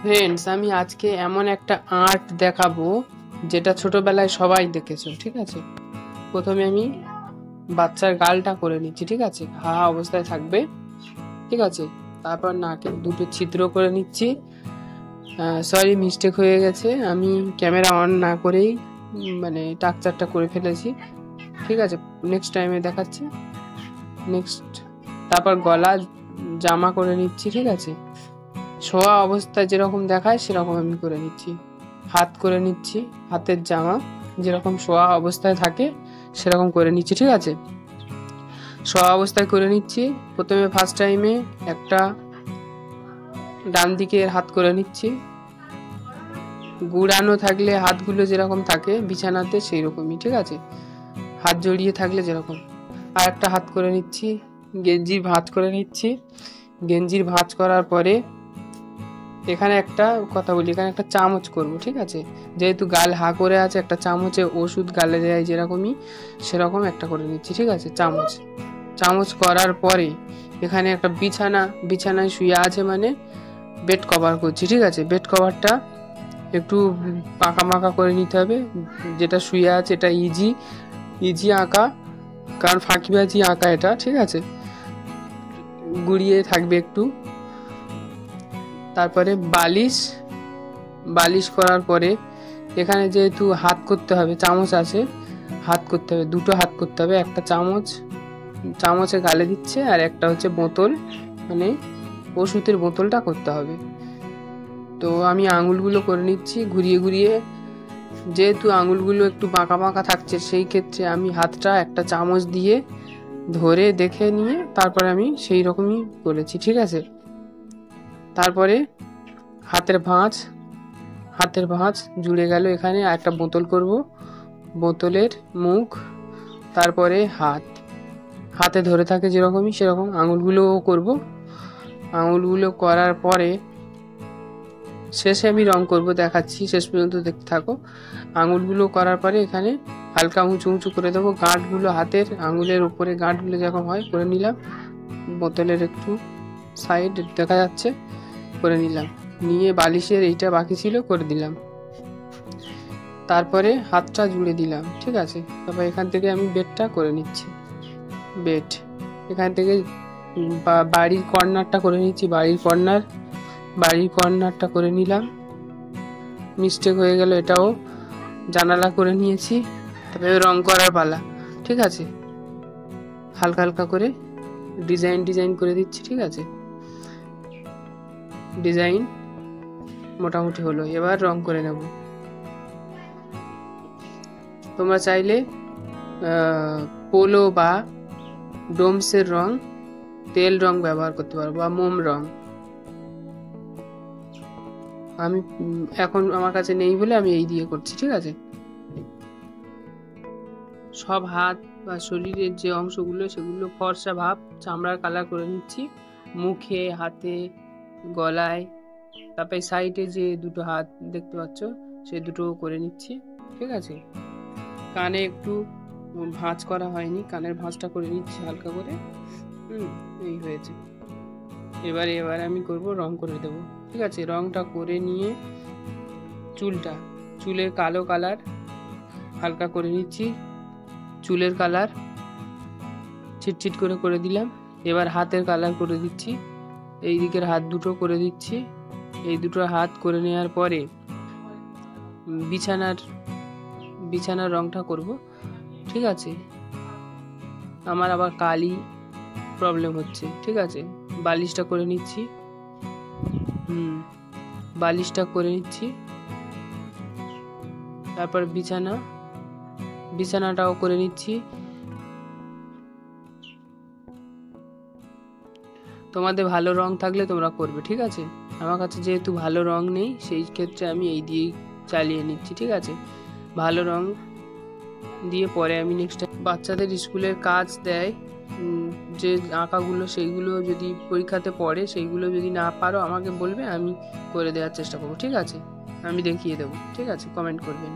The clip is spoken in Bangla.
ফ্রেন্ডস, আমি আজকে এমন একটা আর্ট দেখাবো যেটা ছোটবেলায় সবাই দেখেছো। ঠিক আছে, প্রথমে আমি বাচ্চার গালটা করে নিচ্ছি। ঠিক আছে, হা হা অবস্থায় থাকবে। ঠিক আছে, তারপর নাকে দুটো ছিদ্র করে নিচ্ছি। সরি, মিস্টেক হয়ে গেছে, আমি ক্যামেরা অন না করেই মানে টাকচারটা করে ফেলেছি। ঠিক আছে, নেক্সট টাইমে দেখাচ্ছি। নেক্সট, তারপর গলা জামা করে নিচ্ছি। ঠিক আছে, শোয়া অবস্থায় যেরকম দেখায় সেরকম আমি করে নিচ্ছি। হাত করে নিচ্ছি, হাতের জামা যেরকম শোয়া অবস্থায় থাকে সেরকম করে নিচ্ছি। ঠিক আছে, শোয়া অবস্থায় করে নিচ্ছি। প্রথমে ফার্স্ট টাইমে একটা ডান দিকের হাত করে নিচ্ছি। গুড়ানো থাকলে হাতগুলো যেরকম থাকে বিছানাতে সেই রকমই। ঠিক আছে, হাত জড়িয়ে থাকলে যেরকম। আর একটা হাত করে নিচ্ছি, গেঞ্জির ভাঁজ করে নিচ্ছি। গেঞ্জির ভাঁজ করার পরে এখানে একটা কথা বলি, এখানে একটা চামচ করব। ঠিক আছে, যেহেতু গাল হা করে আছে, একটা চামচে ওষুধ গালে দেয় যেরকমই সেরকম একটা করে নিচ্ছি। ঠিক আছে, চামচ করার পরে এখানে একটা বিছানায় শুয়ে আছে মানে বেড কভার করছি। ঠিক আছে, বেড কভারটা একটু পাকা মাকা করে নিতে হবে। যেটা শুয়ে আছে এটা ইজি আঁকা, কারণ ফাঁকিবাজি আঁকা এটা। ঠিক আছে, গুড়িয়ে থাকবে একটু। তারপরে বালিশ করার পরে এখানে যেহেতু হাত করতে হবে, চামচ আছে, হাত করতে হবে, দুটো হাত করতে হবে। একটা চামচে গালে দিচ্ছে, আর একটা হচ্ছে বোতল, মানে ওষুধের বোতলটা করতে হবে। তো আমি আঙুলগুলো করে নিচ্ছি ঘুরিয়ে ঘুরিয়ে। যেহেতু আঙুলগুলো একটু বাঁকা বাঁকা থাকছে, সেই ক্ষেত্রে আমি হাতটা একটা চামচ দিয়ে ধরে দেখে নিয়ে তারপরে আমি সেই রকমই করেছি। ঠিক আছে, তারপরে হাতের ভাঁজ জুড়ে গেল। এখানে একটা বোতল করব, বোতলের মুখ, তারপরে হাতে ধরে থাকে যেরকমই সেরকম আঙুলগুলোও করব। আঙুলগুলো করার পরে শেষে আমি রং করব, দেখাচ্ছি, শেষ পর্যন্ত দেখতে থাকো। আঙুলগুলো করার পরে এখানে হালকা উঁচু করে দেবো। গাঁটগুলো হাতের আঙুলের উপরে গাঁটগুলো যেরকম হয় করে নিলাম। বোতলের একটু সাইড দেখা যাচ্ছে করে নিলাম, নিয়ে বালিশের এইটা বাকি ছিল করে দিলাম। তারপরে হাতটা জুড়ে দিলাম। ঠিক আছে, তারপর এখান থেকে আমি বেডটা করে নিচ্ছি। বেড এখান থেকে বাড়ির কর্নারটা করে নিচ্ছি। বাড়ির কর্নারটা করে নিলাম। মিস্টেক হয়ে গেল, এটাও জানালা করে নিয়েছি। তারপরে রং করার পালা। ঠিক আছে, হালকা হালকা করে ডিজাইন করে দিচ্ছি। ঠিক আছে, ডিজাইন মোটামুটি হলো, এবার রং করে নেব। তোমরা চাইলে পোলো বা ডোমসের রং, তেল রং ব্যবহার করতে পারো, বা মোম রং। আমি এখন আমার কাছে নেই বলে আমি এই দিয়ে করছি। ঠিক আছে, সব হাত বা শরীরের যে অংশগুলো সেগুলো ফর্সা ভাব চামড়ার কালার করে নিচ্ছি। মুখে, হাতে, গলায়, তারপরে সাইডে যে দুটো হাত দেখতে পাচ্ছ সেই দুটো করে নিচ্ছি। ঠিক আছে, কানে একটু ভাঁজ করা হয়নি, কানের ভাঁজটা করে নিচ্ছি হালকা করে। এই হয়েছে। এবার আমি করব, রং করে দেব। ঠিক আছে, রংটা করে নিয়ে চুলের কালো কালার হালকা করে নিচ্ছি। চুলের কালার ছিটছিট করে দিলাম। এবার হাতের কালার করে দিচ্ছি। এই দিকের হাত দুটো করে দিচ্ছি। এই দুটো হাত করে নেওয়ার পরে বিছানার রংটা করব। ঠিক আছে, আমার আবার কালি প্রবলেম হচ্ছে। ঠিক আছে, বালিশটা করে নিচ্ছি। তারপর বিছানাটাও করে নিচ্ছি। তোমাদের ভালো রং থাকলে তোমরা করবে। ঠিক আছে, আমার কাছে যেহেতু ভালো রং নেই, সেই ক্ষেত্রে আমি এই দিয়েই চালিয়ে নিচ্ছি। ঠিক আছে, ভালো রং দিয়ে পরে আমি নেক্সট বাচ্চাদের স্কুলের কাজ দেয় যে আঁকাগুলো, সেইগুলো যদি পরীক্ষাতে পড়ে, সেইগুলো যদি না পারো আমাকে বলবে, আমি করে দেওয়ার চেষ্টা করবো। ঠিক আছে, আমি দেখিয়ে দেবো। ঠিক আছে, কমেন্ট করবেন।